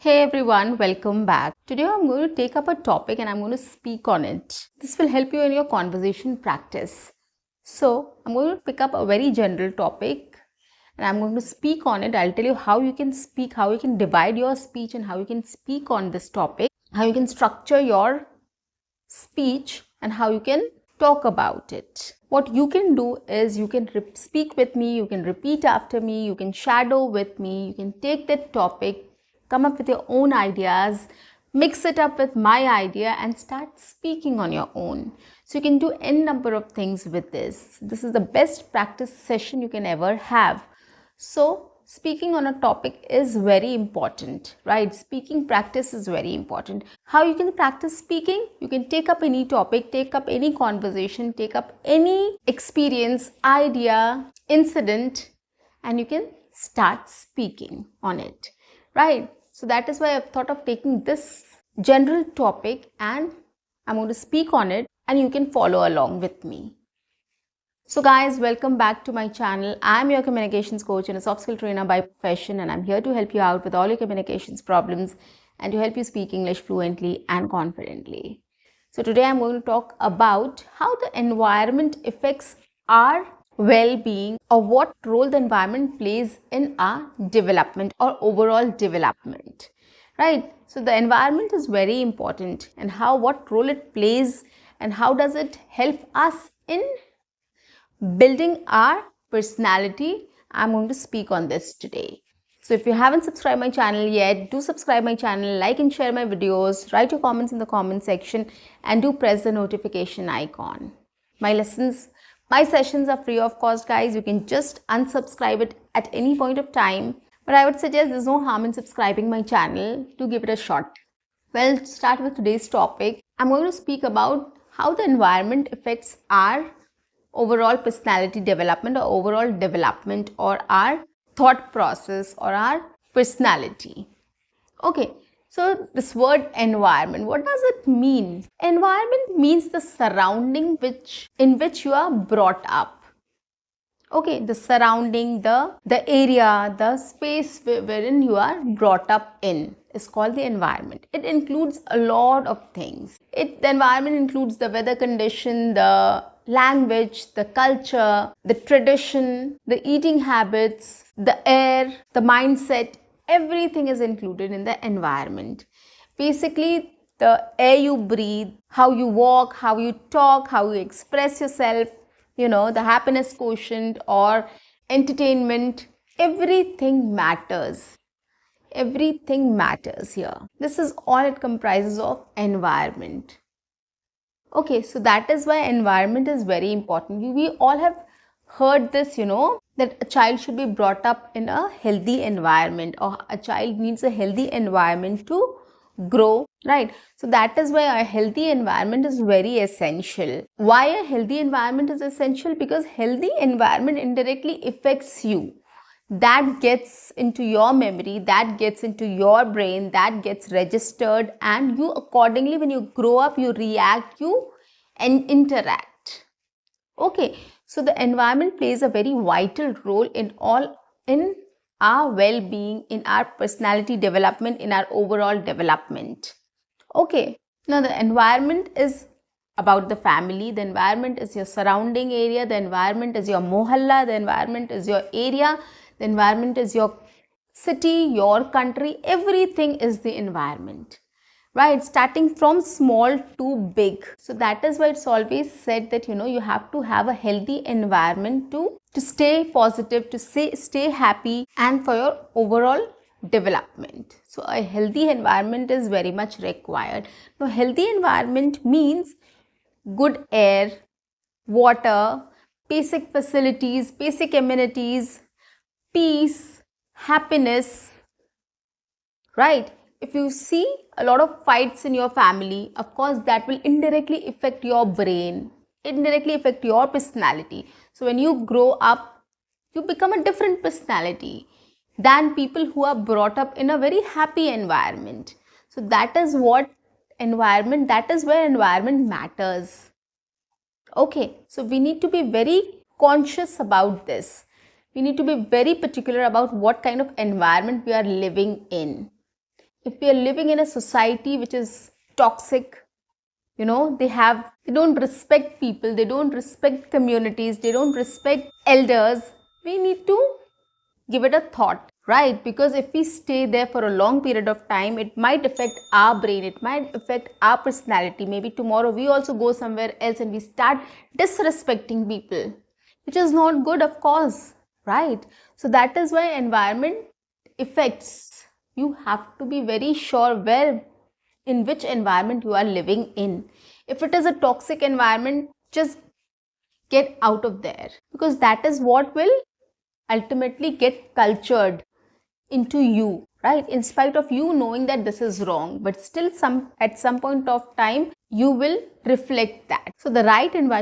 Hey everyone, welcome back. Today I'm going to take up a topic and I'm going to speak on it. This will help you in your conversation practice. So, I'm going to pick up a very general topic and I'm going to speak on it. I'll tell you how you can speak, how you can divide your speech, and how you can speak on this topic, how you can structure your speech, and how you can talk about it. What you can do is you can speak with me, you can repeat after me, you can shadow with me, you can take that topic, come up with your own ideas, mix it up with my idea and start speaking on your own. So you can do n number of things with this. This is the best practice session you can ever have. So speaking on a topic is very important, right? Speaking practice is very important. How you can practice speaking? You can take up any topic, take up any conversation, take up any experience, idea, incident, and you can start speaking on it, right? So that is why I've thought of taking this general topic and I'm going to speak on it and you can follow along with me. So guys, welcome back to my channel. I'm your communications coach and a soft skill trainer by profession, and I'm here to help you out with all your communications problems and to help you speak English fluently and confidently. So today I'm going to talk about how the environment affects our well-being, or what role the environment plays in our development or overall development, right? So the environment is very important, and what role it plays and how does it help us in building our personality. I'm going to speak on this today. So if you haven't subscribed my channel yet, do subscribe my channel, like and share my videos, write your comments in the comment section, and do press the notification icon. My sessions are free of cost, guys. You can just unsubscribe it at any point of time, but I would suggest there's no harm in subscribing my channel to give it a shot. Well, to start with today's topic, I'm going to speak about how the environment affects our overall personality development or overall development or our thought process or our personality. Okay, so this word environment, what does it mean? Environment means the surrounding in which you are brought up. Okay, the surrounding, the area, the space wherein you are brought up in is called the environment. It includes a lot of things. The environment includes the weather condition, the language, the culture, the tradition, the eating habits, the air, the mindset. Everything is included in the environment. Basically, the air you breathe, how you walk, how you talk, how you express yourself, the happiness quotient or entertainment, everything matters. Everything matters here. This is all it comprises of, environment. Okay, so that is why environment is very important. We all have heard this, that a child should be brought up in a healthy environment, or a child needs a healthy environment to grow, right? So that is why a healthy environment is very essential. Why a healthy environment is essential? Because healthy environment indirectly affects you. That gets into your memory, that gets into your brain, that gets registered, and you accordingly, when you grow up, you react, you and interact. Okay, so the environment plays a very vital role in our well-being, in our personality development, in our overall development. Okay, now the environment is about the family, the environment is your surrounding area, the environment is your mohalla, the environment is your area, the environment is your city, your country, everything is the environment, right? Starting from small to big. So that is why it's always said that, you have to have a healthy environment to stay positive, to stay happy, and for your overall development. So a healthy environment is very much required. Now, healthy environment means good air, water, basic facilities, basic amenities, peace, happiness, right? If you see a lot of fights in your family, of course, that will indirectly affect your brain, indirectly affect your personality. So when you grow up, you become a different personality than people who are brought up in a very happy environment. So that is where environment matters. Okay, so we need to be very conscious about this. We need to be very particular about what kind of environment we are living in. if we are living in a society which is toxic, they don't respect people, they don't respect communities, they don't respect elders, we need to give it a thought, right? Because if we stay there for a long period of time, it might affect our brain, it might affect our personality. Maybe tomorrow we also go somewhere else and we start disrespecting people, which is not good, of course, right? So that is why environment effects, you have to be very sure in which environment you are living in. If it is a toxic environment, just get out of there, because that is what will ultimately get cultured into you, right? In spite of you knowing that this is wrong, but still at some point of time you will reflect that. So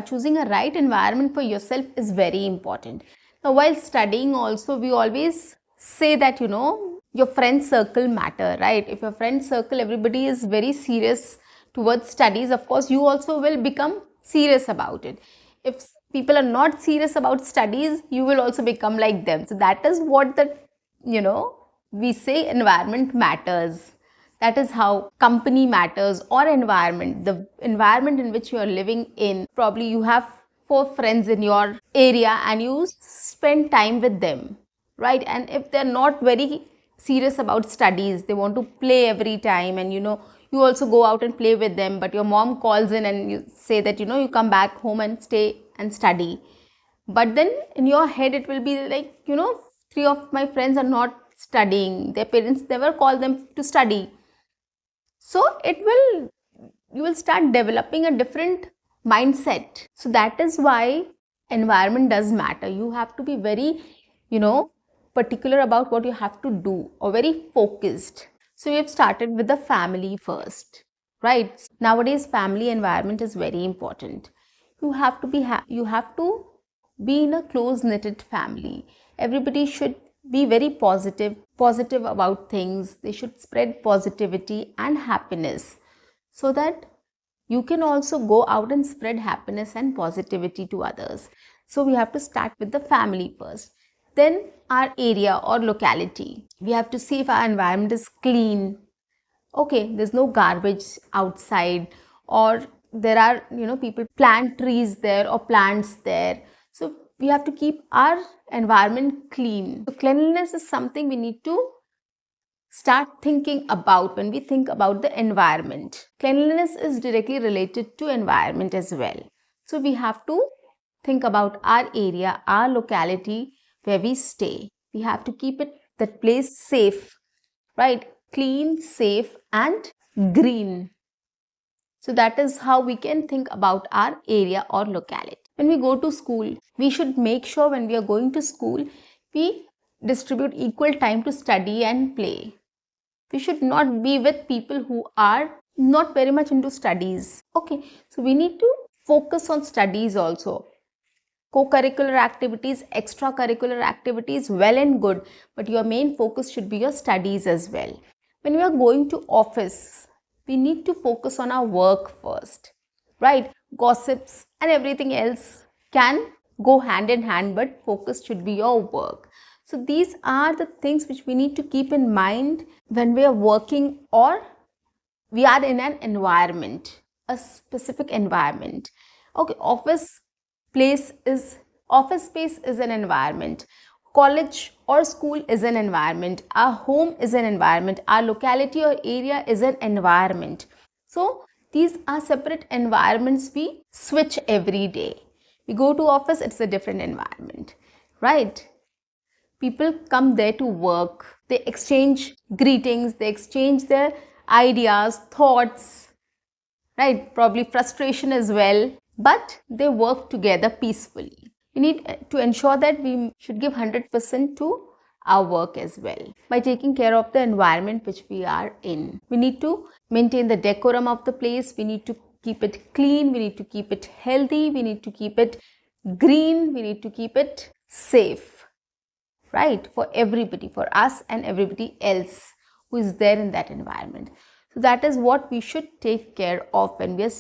choosing a right environment for yourself is very important. Now while studying also, we always say that your friend circle matter, right? If your friend circle, everybody is very serious towards studies, of course you also will become serious about it. If people are not serious about studies, you will also become like them. So that is what we say environment matters. That is how company matters, or environment, the environment in which you are living in. Probably you have 4 friends in your area and you spend time with them, right? And if they're not very serious about studies, they want to play every time, and you also go out and play with them, but your mom calls in and you say that you come back home and stay and study. But then in your head it will be like, 3 of my friends are not studying, their parents never call them to study. So you will start developing a different mindset. So that is why environment does matter. You have to be very particular about what you have to do, or very focused. So we have started with the family first, right? Nowadays family environment is very important. You have to be in a close knitted family. Everybody should be very positive about things. They should spread positivity and happiness, so that you can also go out and spread happiness and positivity to others. So we have to start with the family first. Then our area or locality. We have to see if our environment is clean. Okay, there's no garbage outside, or there are people plant trees there or plants there. So we have to keep our environment clean. So cleanliness is something we need to start thinking about when we think about the environment. Cleanliness is directly related to environment as well. So we have to think about our area, our locality where we stay. We have to keep that place safe, right? Clean, safe and green. So that is how we can think about our area or locality. When we go to school, we should make sure when we are going to school, we distribute equal time to study and play. We should not be with people who are not very much into studies. Okay, so we need to focus on studies also. Co-curricular activities, extracurricular activities, well and good, but your main focus should be your studies as well. When we are going to office, we need to focus on our work first, right? Gossips and everything else can go hand in hand, but focus should be your work. So these are the things which we need to keep in mind when we are working, or we are in an environment, a specific environment. Okay, office space is an environment. College or school is an environment. Our home is an environment. Our locality or area is an environment. So these are separate environments we switch every day. We go to office, it's a different environment, right? People come there to work. They exchange greetings, they exchange their ideas, thoughts, right? Probably frustration as well, but they work together peacefully. We need to ensure that we should give 100% to our work as well by taking care of the environment which we are in. We need to maintain the decorum of the place. We need to keep it clean. We need to keep it healthy. We need to keep it green. We need to keep it safe, right? For everybody, for us and everybody else who is there in that environment. So that is what we should take care of when we are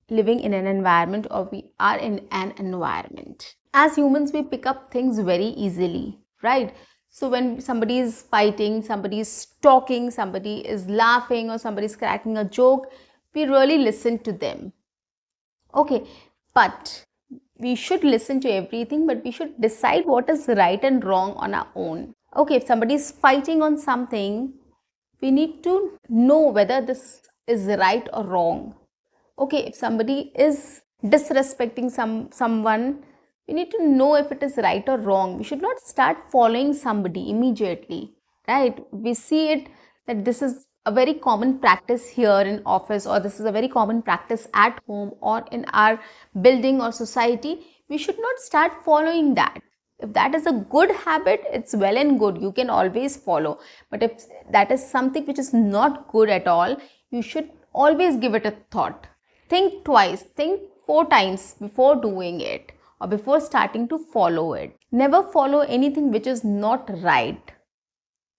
living in an environment, or we are in an environment. As humans, we pick up things very easily, right? So when somebody is fighting, somebody is talking, somebody is laughing, or somebody is cracking a joke, we really listen to them. Okay, but we should listen to everything, but we should decide what is right and wrong on our own. Okay, if somebody is fighting on something, we need to know whether this is right or wrong. Okay, if somebody is disrespecting someone, we need to know if it is right or wrong. We should not start following somebody immediately, right? We see it that this is a very common practice here in office, or this is a very common practice at home or in our building or society. We should not start following that. If that is a good habit, it's well and good, you can always follow. But if that is something which is not good at all, you should always give it a thought. Think twice, think 4 times before doing it or before starting to follow it. Never follow anything which is not right,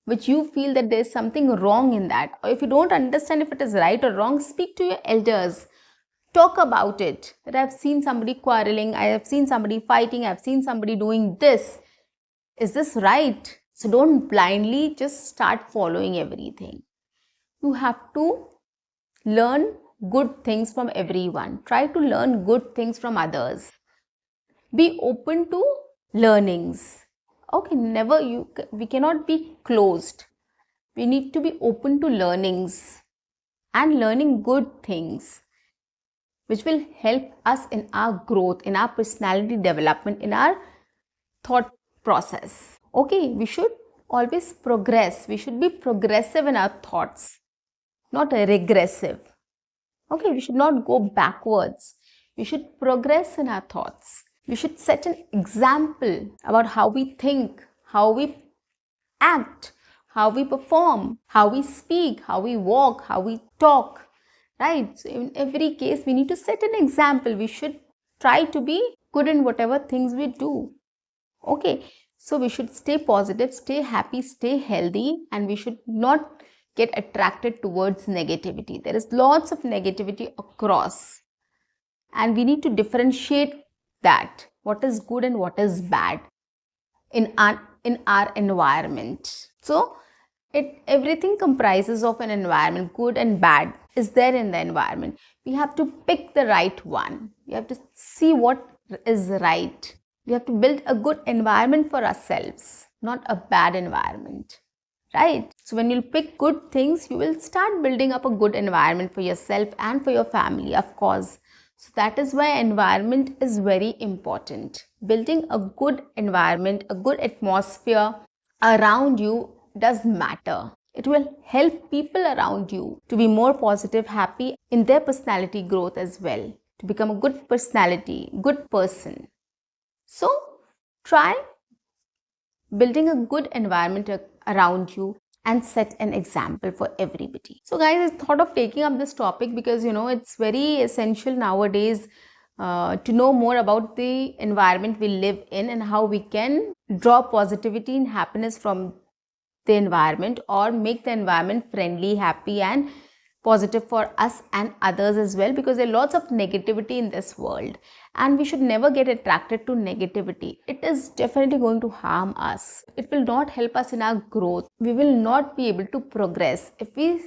which you feel that there is something wrong in that. Or if you don't understand if it is right or wrong, speak to your elders. Talk about it. That I've seen somebody quarreling, I have seen somebody fighting, I've seen somebody doing this. Is this right? So don't blindly just start following everything. You have to learn good things from everyone. Try to learn good things from others. Be open to learnings. Okay, we cannot be closed. We need to be open to learnings and learning good things, which will help us in our growth, in our personality development, in our thought process. Okay, we should always progress. We should be progressive in our thoughts, not regressive. Okay, we should not go backwards. We should progress in our thoughts. We should set an example about how we think, how we act, how we perform, how we speak, how we walk, how we talk. Right? So in every case, we need to set an example. We should try to be good in whatever things we do. Okay, so we should stay positive, stay happy, stay healthy, and we should not get attracted towards negativity. There is lots of negativity across, and we need to differentiate that what is good and what is bad in our environment. So everything comprises of an environment. Good and bad is there in the environment. We have to pick the right one. We have to see what is right. We have to build a good environment for ourselves, not a bad environment, right? So when you pick good things, you will start building up a good environment for yourself and for your family, of course. So that is why environment is very important. Building a good environment, a good atmosphere around you does matter. It will help people around you to be more positive, happy in their personality growth as well, to become a good personality, good person. So try building a good environment around you and set an example for everybody. So guys, I thought of taking up this topic because it's very essential nowadays to know more about the environment we live in and how we can draw positivity and happiness from the environment, or make the environment friendly, happy and positive for us and others as well, because there are lots of negativity in this world and we should never get attracted to negativity. It is definitely going to harm us. It will not help us in our growth. We will not be able to progress if we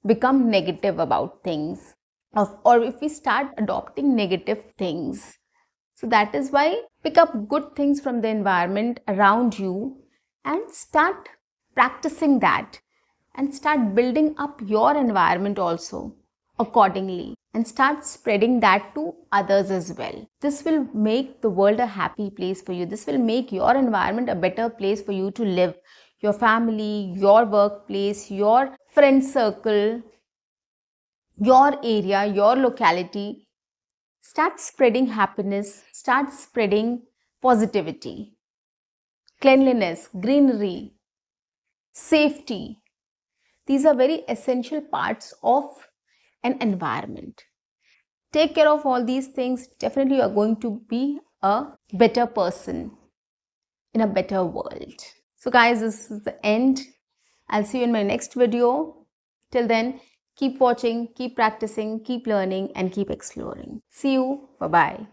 become negative about things, or if we start adopting negative things. So that is why pick up good things from the environment around you and start practicing that, and start building up your environment also accordingly, and start spreading that to others as well. This will make the world a happy place for you. This will make your environment a better place for you to live, your family, your workplace, your friend circle, your area, your locality. Start spreading happiness, start spreading positivity, cleanliness, greenery, safety. These are very essential parts of an environment. Take care of all these things. Definitely you are going to be a better person in a better world. So guys, this is the end. I'll see you in my next video. Till then, keep watching, keep practicing, keep learning and keep exploring. See you. Bye-bye.